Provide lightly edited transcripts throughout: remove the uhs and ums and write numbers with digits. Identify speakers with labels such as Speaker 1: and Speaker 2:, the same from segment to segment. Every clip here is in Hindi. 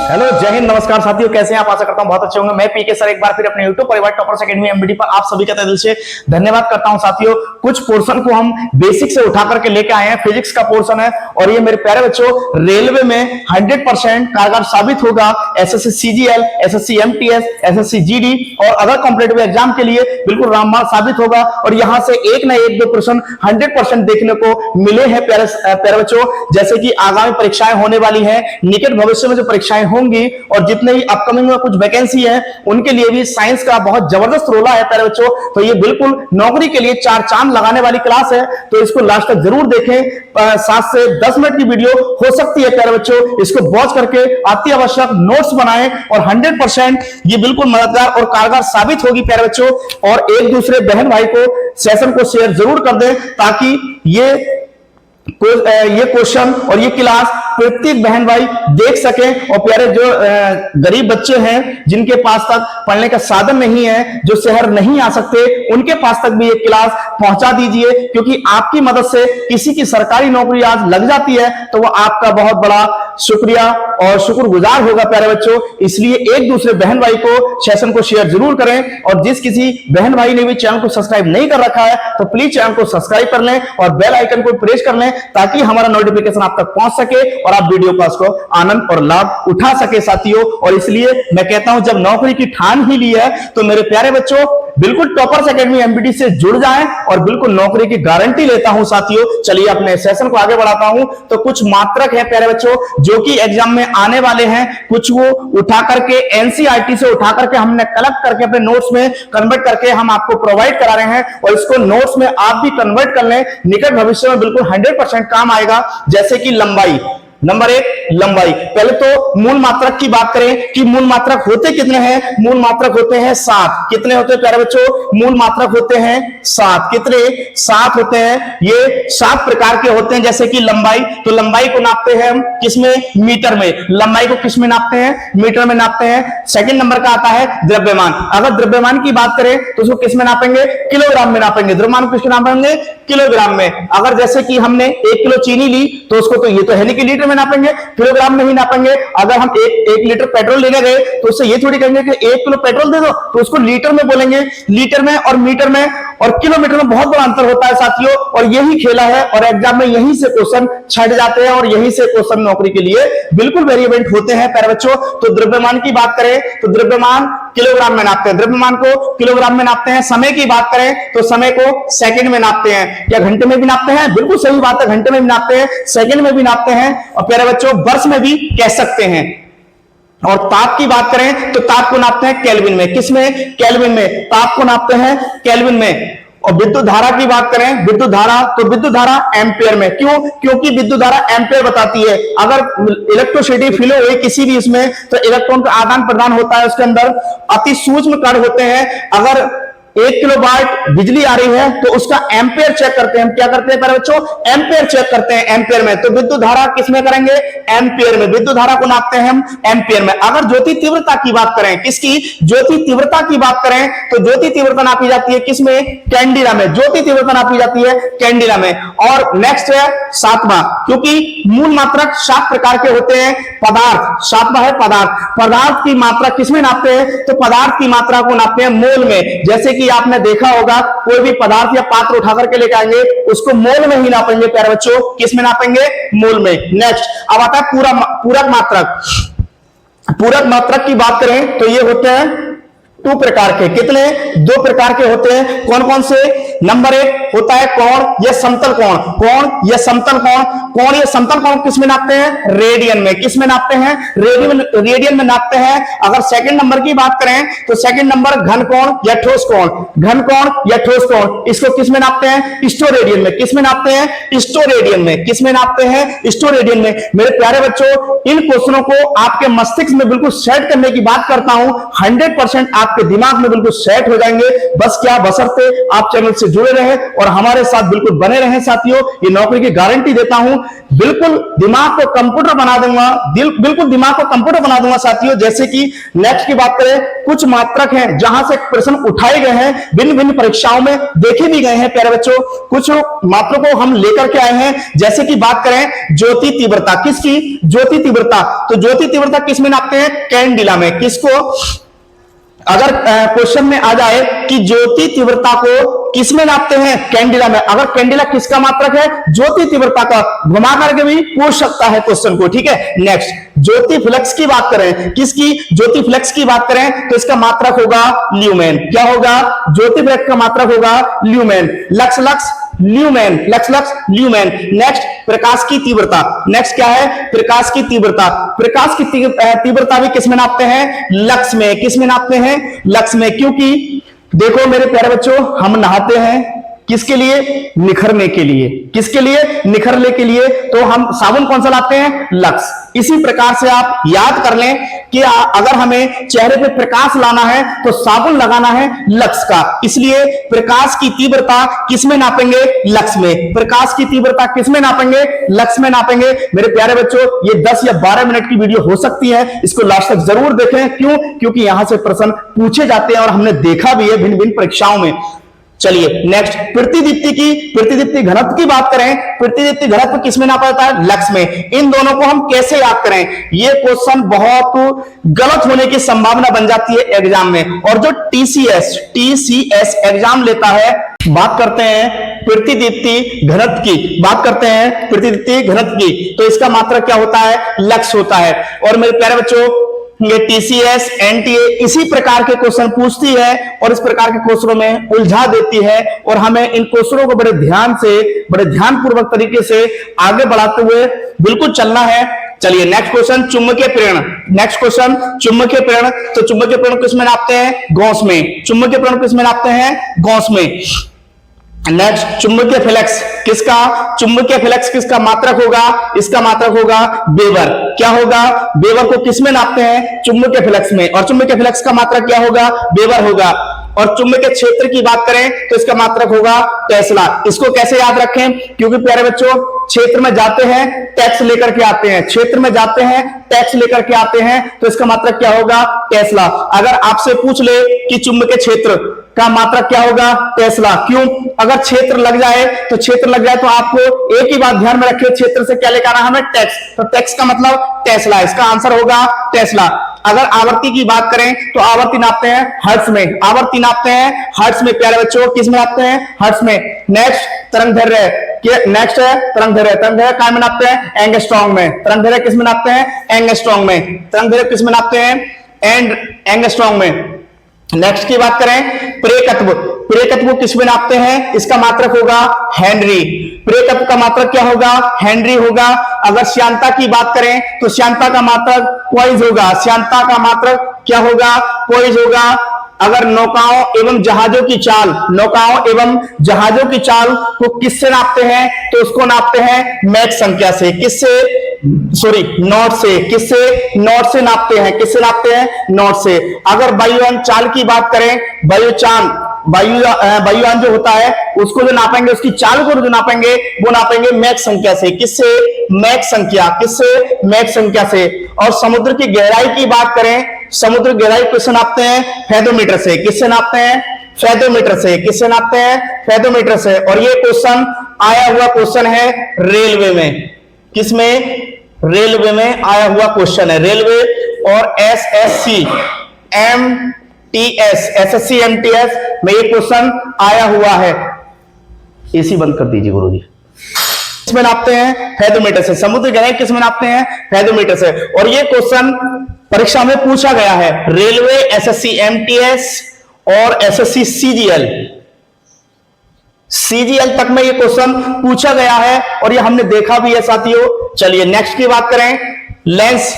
Speaker 1: हेलो, जय हिंद, नमस्कार साथियों, कैसे हैं आप? आशा करता हूं बहुत अच्छे होंगे। मैं पीके सर एक बार फिर अपने यूट्यूब परिवार टॉपर्स एकेडमी एमबीडी पर आप सभी का तहे दिल से धन्यवाद करता हूं। साथियों, कुछ पोर्शन को हम बेसिक से उठा करके लेके आए हैं। फिजिक्स का पोर्शन है और ये मेरे प्यारे बच्चों रेलवे में 100% कारगर साबित होगा। SSC CGL, SSC MTS, SSC GD और अदर कॉम्पिटिटिव एग्जाम के लिए बिल्कुल रामबाण साबित होगा और यहां से एक ना एक दो प्रश्न 100% देखने को मिले हैं प्यारे बच्चों। जैसे कि आगामी परीक्षाएं होने वाली है, निकट भविष्य में जो परीक्षाएं होंगी और जितने ही अपकमिंग में कुछ वैकेंसी है उनके लिए भी साइंस का बहुत जबरदस्त रोला है प्यारे बच्चों। तो ये बिल्कुल नौकरी के लिए चार चांद लगाने वाली क्लास है, तो इसको लास्ट तक जरूर देखें। 7 से 10 मिनट की वीडियो हो सकती है प्यारे बच्चों, इसको वॉच करके अति आवश्यक नोट्स बनाएं और 100% ये बिल्कुल मददगार और कारगर साबित होगी प्यारे बच्चों। और एक दूसरे बहन भाई को सेशन को शेयर जरूर कर दें ताकि ये क्वेश्चन और ये क्लास प्रत्येक बहन भाई देख सके। और प्यारे जो गरीब बच्चे हैं जिनके पास तक पढ़ने का साधन नहीं है, जो शहर नहीं आ सकते, उनके पास तक भी ये क्लास पहुंचा दीजिए, क्योंकि आपकी मदद से किसी की सरकारी नौकरी आज लग जाती है तो वो आपका बहुत बड़ा शुक्रिया और शुक्रगुजार होगा प्यारे बच्चों। इसलिए एक दूसरे बहन भाई को सेशन को शेयर जरूर करें और जिस किसी बहन भाई ने भी चैनल को सब्सक्राइब नहीं कर रखा है तो प्लीज चैनल को सब्सक्राइब कर लें और बेल आइकन को प्रेस कर लें ताकि हमारा नोटिफिकेशन आप तक पहुंच सके और आप वीडियो क्लास को आनंद और लाभ उठा सके साथियों। और इसलिए मैं कहता हूं, जब नौकरी की ठान ही ली है तो मेरे प्यारे बच्चों बिल्कुल टॉपर्स एकेडमी एमबीडी से जुड़ जाएं और बिल्कुल नौकरी की गारंटी लेता हूं साथियों। चलिए अपने सेशन को आगे बढ़ाता हूं। तो कुछ मात्रक है प्यारे बच्चों जो कि एग्जाम में आने वाले हैं, कुछ वो उठा करके एनसीईआरटी से उठा करके हमने कलेक्ट करके अपने नोट्स में कन्वर्ट करके हम आपको प्रोवाइड करा रहे हैं और इसको नोट्स में आप भी कन्वर्ट कर लें, निकट भविष्य में बिल्कुल 100% काम आएगा। जैसे कि लंबाई, नंबर 1 लंबाई। पहले तो मूल मात्रक की बात करें कि मूल मात्रक होते कितने हैं। मूल मात्रक होते हैं 7। कितने होते हैं प्यारे बच्चों? मूल मात्रक होते हैं 7। कितने? 7 होते हैं। ये 7 प्रकार के होते हैं। जैसे कि लंबाई, तो लंबाई को नापते हैं हम किसमें? मीटर में। लंबाई को किस में नापते हैं? मीटर में नापते हैं। सेकंड नंबर का आता है द्रव्यमान। अगर द्रव्यमान की बात करें तो उसको किस में नापेंगे? किलोग्राम में नापेंगे। द्रव्यमान को किस में नापेंगे? किलोग्राम में। अगर जैसे कि हमने 1 किलो चीनी ली तो उसको तो ये तो है नहीं कि लीटर में नापेंगे, किलोग्राम में ही नापेंगे। अगर हम 1 लीटर पेट्रोल लेने गए तो उससे ये थोड़ी कहेंगे कि 1 किलो पेट्रोल दे दो, तो उसको लीटर में बोलेंगे। लीटर में और मीटर में और किलोमीटर में बहुत बड़ा अंतर होता है साथियों। और यही खेला है और एग्जाम में यहीं से क्वेश्चन छट जाते हैं और यहीं से क्वेश्चन नौकरी के लिए बिल्कुल वेरिएबल होते हैं प्यारे बच्चों। तो द्रव्यमान की बात करें तो द्रव्यमान किलोग्राम में नापते हैं, द्रव्यमान को किलोग्राम में नापते हैं। समय की बात करें तो समय को सेकंड में नापते हैं। क्या घंटे में भी नापते हैं? बिल्कुल सही बात है, घंटे में भी नापते हैं, सेकंड में भी नापते हैं और प्यारे बच्चों वर्ष में भी कह सकते हैं। और ताप की बात करें तो ताप को नापते हैं केल्विन में। किसमें? केल्विन में। ताप को नापते हैं केल्विन में। और विद्युत धारा की बात करें, विद्युत धारा, तो विद्युत धारा एम्पियर में। क्यों? क्योंकि विद्युत धारा एम्पियर बताती है। अगर इलेक्ट्रिसिटी फ्लो हुई किसी भी इसमें तो इलेक्ट्रॉन का आदान प्रदान होता है, उसके अंदर अति सूक्ष्म कण होते हैं। अगर 1 किलोवाट बिजली आ रही है तो उसका एम्पियर चेक करते हैं। हम क्या करते हैं प्यारे बच्चों? एम्पियर चेक करते हैं एम्पियर में। तो विद्युत धारा किसमें करेंगे? एम्पियर में। विद्युत धारा को नापते हैं हम एम्पियर में। अगर ज्योति तीव्रता की बात करें, किसकी? ज्योति तीव्रता की बात करें तो ज्योति तीव्रता नापी जाती है किसमें? कैंडिला में। ज्योति तीव्रता नापी जाती है कैंडिला में। और नेक्स्ट है 7वां, क्योंकि मूल मात्रक 7 प्रकार के होते हैं। पदार्थ, 7वां है पदार्थ। पदार्थ की मात्रा किसमें नापते हैं? तो पदार्थ की मात्रा को नापते हैं मोल में। जैसे कि आपने देखा होगा कोई भी पदार्थ या पात्र उठा करके लेके आएंगे उसको मोल में ही नापेंगे प्यारे बच्चों। किस में नापेंगे? मोल में। नेक्स्ट अब आता है पूरक मात्रक। पूरक मात्रक की बात करें तो ये होते हैं 2 प्रकार के। कितने? 2 प्रकार के होते हैं। कौन कौन से? नंबर 1 होता है कोण या समतल कोण। कोण या समतल कोण। कोण या समतल कोण किस में नापते हैं? रेडियन में। किस में नापते हैं? रेडियन में नापते हैं। अगर सेकंड नंबर की बात करें तो सेकंड नंबर घन कोण या ठोस कोण। घन कोण या ठोस कोण, इसको किस में नापते हैं? स्टोरेडियन में। किस में नापते हैं? स्टोरेडियन में। किस में नापते हैं? स्टोरेडियन में। मेरे प्यारे बच्चों इन क्वेश्चनों को आपके मस्तिष्क में बिल्कुल सेट करने की बात करता हूं। 100% आप आपके दिमाग में बिल्कुल सेट हो जाएंगे। बस क्या, बशर्ते आप चैनल से जुड़े रहे और हमारे साथ बिल्कुल बने रहे साथियों। ये नौकरी की गारंटी देता हूं, बिल्कुल दिमाग को कंप्यूटर बना दूंगा, बिल्कुल दिमाग को कंप्यूटर बना दूंगा साथियों। जैसे कि नेक्स्ट की बात करें, कुछ मात्रक हैं जहां से प्रश्न उठाए गए हैं, भिन्न भिन्न परीक्षाओं में देखे भी गए हैं प्यारे बच्चों। कुछ मात्रकों को हम लेकर के आए हैं। जैसे कि बात करें ज्योति तीव्रता, किसकी? ज्योति तीव्रता। तो ज्योति तीव्रता किस में नापते हैं? कैंडिला में। किसको? अगर क्वेश्चन में आ जाए कि ज्योति तीव्रता को किसमें नापते हैं? कैंडिला में। अगर कैंडिला किसका मात्रक है? ज्योति तीव्रता का। घुमा करके भी पूछ सकता है क्वेश्चन को, ठीक है। नेक्स्ट, ज्योति फ्लक्स की बात करें, किसकी? ज्योति फ्लक्स की बात करें तो इसका मात्रक होगा ल्यूमेन। क्या होगा? ज्योति फ्लक्स का मात्रक होगा lumen. Lux lux lumen, lux lux lumen. Next, प्रकाश की तीव्रता। नेक्स्ट क्या है? प्रकाश की तीव्रता। प्रकाश की तीव्रता भी किस में नापते हैं? लक्स में। किस में नापते हैं? लक्स में। क्योंकि देखो मेरे प्यारे बच्चों, हम नहाते हैं किसके लिए? निखरने के लिए। किसके लिए? निखरने के लिए। तो हम साबुन कौन सा लाते हैं? लक्स। इसी प्रकार से आप याद कर लें कि अगर हमें चेहरे पे प्रकाश लाना है तो साबुन लगाना है लक्स का। इसलिए प्रकाश की तीव्रता किसमें नापेंगे? लक्स में। प्रकाश की तीव्रता किसमें नापेंगे? लक्स में नापेंगे। मेरे प्यारे बच्चों, ये 10 या 12 मिनट की वीडियो हो सकती है, इसको लास्ट तक जरूर देखें। क्यों? क्योंकि यहां से प्रश्न पूछे जाते हैं और हमने देखा भी है भिन्न भिन्न परीक्षाओं में। चलिए नेक्स्ट, प्रतिदीप्ति घनत्व की बात करें। प्रतिदीप्ति घनत्व किसमें नापा जाता है? लक्स में। इन दोनों को हम कैसे याद करें? ये क्वेश्चन बहुत गलत होने की संभावना बन जाती है एग्जाम में। और जो टीसीएस एग्जाम लेता है, बात करते हैं प्रतिदीप्ति घनत्व की, बात करते हैं प्रतिदीप्ति घनत्व की, तो इसका मात्रक क्या होता है? लक्स होता है। और मेरे प्यारे बच्चों, ये टीसीएस एनटीए इसी प्रकार के क्वेश्चन पूछती है और इस प्रकार के क्वेश्चनों में उलझा देती है और हमें इन क्वेश्चनों को बड़े ध्यानपूर्वक तरीके से आगे बढ़ाते हुए बिल्कुल चलना है। चलिए नेक्स्ट क्वेश्चन, चुंबकीय प्रेरण। नेक्स्ट क्वेश्चन, चुंबकीय प्रेरण। तो चुंबकीय प्रेरण किसमें नापते हैं? गॉस में। चुंबकीय प्रेरण किसमें नापते हैं? गॉस में। नेक्स्ट, चुंबकीय फ्लक्स किसका? चुंबकीय फ्लक्स किसका मात्रक होगा? इसका मात्रक होगा वेबर। क्या होगा? वेबर को किसमें नापते हैं? चुंबकीय फ्लक्स में। और चुंबकीय फ्लक्स का मात्रक क्या होगा? वेबर होगा। और चुंबकीय क्षेत्र की बात करें तो इसका मात्रक होगा टेस्ला। इसको कैसे याद रखें? क्योंकि प्यारे बच्चों, क्षेत्र में जाते हैं टैक्स लेकर के आते हैं, क्षेत्र में जाते हैं टैक्स लेकर के आते हैं, तो इसका मात्रक क्या होगा? टेस्ला। अगर आपसे पूछ ले कि चुंबकीय क्षेत्र का मात्रक क्या होगा? टेस्ला। क्यों? अगर क्षेत्र लग जाए तो आपको एक ही बात ध्यान में रखिए, क्षेत्र से क्या लेकर आना हमें? टैक्स। तो टैक्स का मतलब टेस्ला। इसका आंसर होगा टेस्ला। अगर आवर्ती की बात करें तो आवर्ती नापते हैं हर्ट्ज में। आवर्ती नापते हैं हर्ट्ज में प्यारे बच्चों। किस में नापते हैं? हर्ट्ज में। नेक्स्ट, तरंगदैर्घ्य। नेक्स्ट है तरंगदैर्घ्य। तरंगदैर्घ्य काय में नापते हैं? एंगस्ट्रॉम में। तरंगदैर्घ्य किस में नापते हैं? एंगस्ट्रॉम में। तरंगदैर्घ्य किस में नापते हैं? एंगस्ट्रॉम में। नेक्स्ट की बात करें, प्रेकत्व। प्रेकत्व किस में नापते हैं? इसका मात्रक होगा हेनरी। प्रेकत्व का मात्रक क्या होगा? हेनरी होगा। अगर श्यानता की बात करें तो श्यानता का मात्रक पोइज होगा। श्यानता का मात्रक क्या होगा? पोइज होगा। अगर नौकाओं एवं जहाजों की चाल को किससे नापते हैं? तो उसको नापते हैं मैक संख्या से। नॉट से। किससे? नॉट से नापते हैं। किससे नापते हैं? नॉट से। अगर वायुयान चाल की बात करें, वायुयान जो होता है उसको जो नापेंगे, उसकी चाल को जो नापेंगे वो नापेंगे मैक संख्या से। किससे? मैक संख्या। किससे? मैक संख्या से। और समुद्र की गहराई की बात करें, समुद्र गहराई किससे नापते हैं? फेथोमीटर से। किससे नापते हैं? फेथोमीटर से। किससे नापते हैं? फेथोमीटर से। और ये क्वेश्चन आया हुआ क्वेश्चन है रेलवे में। किसमें? रेलवे में आया हुआ क्वेश्चन है। रेलवे और एसएससी एमटीएस में ये क्वेश्चन आया हुआ है। एसी बंद कर दीजिए गुरुजी। किसमें नापते हैं? फेथोमीटर से। समुद्र गहराई किसमें नापते हैं? फेथोमीटर से। और ये क्वेश्चन परीक्षा में पूछा गया है। रेलवे, एसएससी एमटीएस और एसएससी सीजीएल तक में ये क्वेश्चन पूछा गया है और ये हमने देखा भी है साथियों। चलिए नेक्स्ट की बात करें, लेंस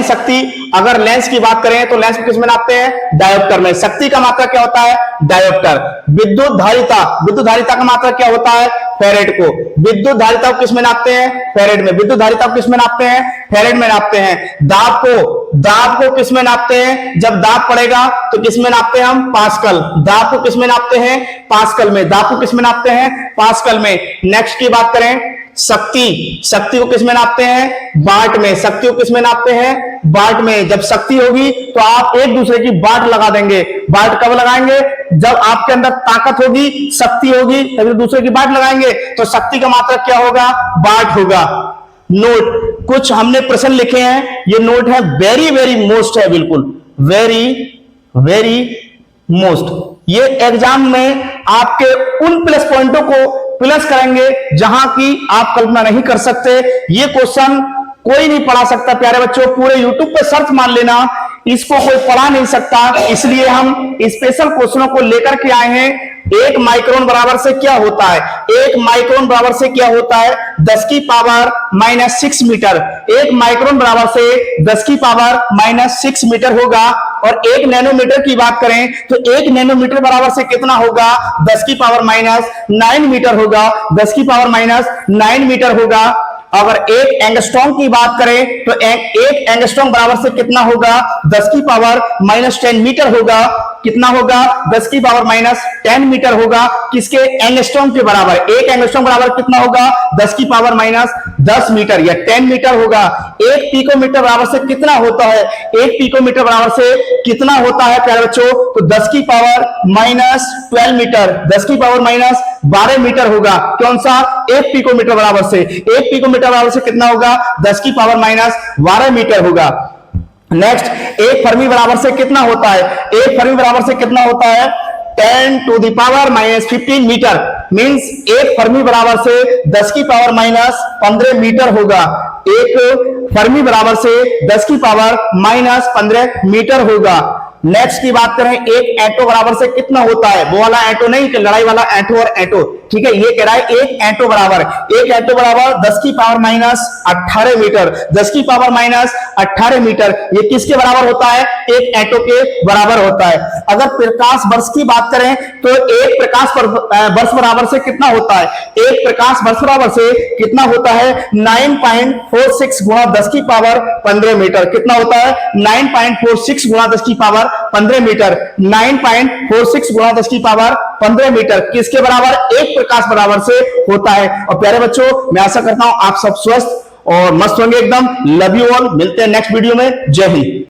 Speaker 1: शक्ति। अगर लेंस की बात करें तो लेंस किस में नापते हैं? डायोप्टर में। शक्ति का मात्रक क्या होता है? डायोप्टर। विद्युत धारिता का मात्रक क्या होता है? फेरेड को। विद्युत धारिता को किस में नापते हैं? फेरेड में। विद्युत धारिता को किस में नापते हैं? फेरेड में नापते हैं। दाब को किस में नापते हैं? जब दाब पड़ेगा तो किस में नापते हैं हम? पास्कल। दाब को किस में नापते हैं? पास्कल में। दाब को किस में नापते हैं? पास्कल में। नेक्स्ट की बात करें, शक्ति को किस में नापते हैं? वाट में। शक्ति को किस में नापते हैं? वाट में। जब शक्ति होगी तो आप एक दूसरे की वाट लगा देंगे। वाट कब लगाएंगे? जब आपके अंदर ताकत होगी, शक्ति होगी, तभी दूसरे की वाट लगाएंगे। तो शक्ति का मात्रक क्या होगा? वाट होगा। नोट, कुछ हमने प्रश्न लिखे हैं, ये नोट है, वेरी वेरी मोस्ट है, बिल्कुल वेरी वेरी मोस्ट। ये एग्जाम में आपके उन प्लस पॉइंटों को प्लस करेंगे जहां की आप कल्पना नहीं कर सकते। ये क्वेश्चन कोई नहीं पढ़ा सकता प्यारे बच्चों, पूरे यूट्यूब पे सर्च मार लेना, इसको कोई पढ़ा नहीं सकता। इसलिए हम स्पेशल क्वेश्चनों को लेकर के आए हैं। 1 माइक्रोन बराबर से क्या होता है? 1 माइक्रोन बराबर से क्या होता है? 10 की पावर -6 मीटर। 1 माइक्रोन बराबर से 10 की पावर -6 मीटर होगा। और 1 नैनोमीटर की बात करें तो 1 नैनोमीटर बराबर से कितना होगा? 10 की पावर -9 मीटर होगा। 10 की पावर -9 मीटर होगा। अगर 1 एंगस्ट्रॉम की बात करें तो 1 एंगस्ट्रॉम बराबर से कितना होगा? 10 की पावर -10 मीटर होगा। कितना होगा? 10 की पावर -10 मीटर होगा। किसके? एंगस्ट्रॉम के बराबर। 1 एंगस्ट्रॉम बराबर कितना होगा? 10 की पावर -10 मीटर या 10 मीटर होगा। 1 पिकोमीटर बराबर से कितना होता है? 1 पिकोमीटर बराबर से कितना होता है प्यारे बच्चों? तो 10 की पावर -12 मीटर, 10 की पावर -12 मीटर होगा। कौन सा? 1 पिकोमीटर बराबर से। 1 पिकोमीटर बराबर से कितना होगा? 10 की पावर -12 मीटर होगा। नेक्स्ट, 1 फर्मी बराबर से कितना होता है? 1 फर्मी बराबर से कितना होता है? 10 to the power -15 metre. Means 1 fermi बराबर से 10 की पावर -15 मीटर होगा। 1 फर्मी बराबर से 10 की पावर -15 मीटर होगा। नेक्स्ट की बात करें, 1 एटो बराबर से कितना होता है? वो वाला एटो नहीं कि लड़ाई वाला एटो और एटो, ठीक है, ये कह रहा है 1 एटो बराबर। 1 एटो बराबर 10 की पावर -18 मीटर। 10 की पावर -18 मीटर ये किसके बराबर होता है? 1 एटो के बराबर होता है। अगर प्रकाश वर्ष की बात करें तो 1 प्रकाश वर्ष बराबर से कितना होता है? 1 प्रकाश वर्ष बराबर से कितना होता है? 9.46 गुणा 10 की पावर 15 मीटर। कितना होता है? 9.46 गुणा 10 की पावर 15 मीटर। 9.46 गुणा 10 की पावर 15 मीटर किसके बराबर? 1 प्रकाश बराबर से होता है। और प्यारे बच्चों, मैं आशा करता हूं आप सब स्वस्थ और मस्त होंगे एकदम। Love you all. मिलते हैं नेक्स्ट वीडियो में। जय हिंद।